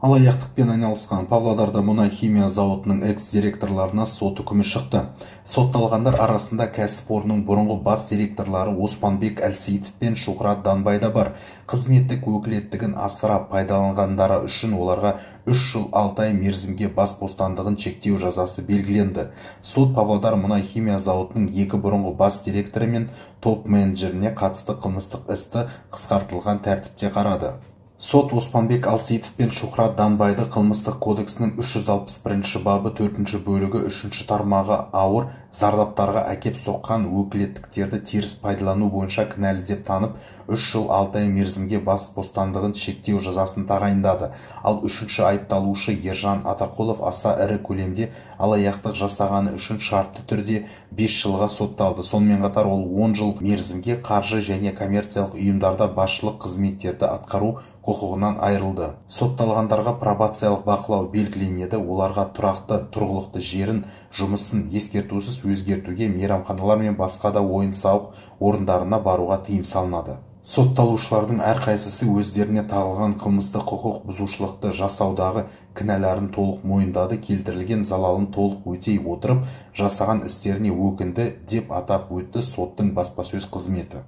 Алаяқтықпен айналысқан Павлодарда мұнай-химия зауытының экс-директорларына сот үкімі шықты. Сотталғандар арасында кәсіпорынның бұрынғы бас директорлары Оспанбек Әлсейітов пен Шухрат Данбай да бар. Қызметтік өкілеттігін асыра пайдаланғандары үшін оларға 3 жыл 6 ай мерзімге бас бостандығын шектеу жазасы белгіленді. Сот Павлодар мұнай-химия зауытының 2 бұрынғы бас директоры мен топ-менеджеріне қатысты қылмыстық істі қысқартылған тәртіпте қарады. Сот Оспанбек Әлсейітов пен Шухрат Данбайды қылмыстық кодексінің 361 бабы 4 бөлігі 3 тармағы ауыр зардаптарға әкеп соққан өкілеттіктерді теріс пайдалану бойынша кінәлі деп танып, 3 жыл 6 ай мерзімге бас бостандығын шектеу жазасын тағайындады. Ал 3-ші айыпталушы Ержан Атақұлов аса ірі көлемде алаяқтық жасағаны үшін шартты түрде 5 жылға сотталды. Сонымен қатар ол 10 жыл мерзімге қаржы және коммерциялық ұйымдарда басшылық қызметтерді атқару құқығынан айырылды. Сотталғандарға пробациялық бақылау белгіленеді, оларға тұрақты тұрғылықты жерін, жұмысын ескертусіз өзгертуге, мейрамханалар мен басқа да ойын-сауық орындарына баруға тыйым салынады. Сотталушылардың әрқайсысы өздеріне тағылған қылмыстық құқық бұзушылықты жасаудағы кінәларын толық мойындады, келтірілген залалын толық өтей отырып, жасаған істеріне өкінді деп атап өтті соттың баспасөз қызметі.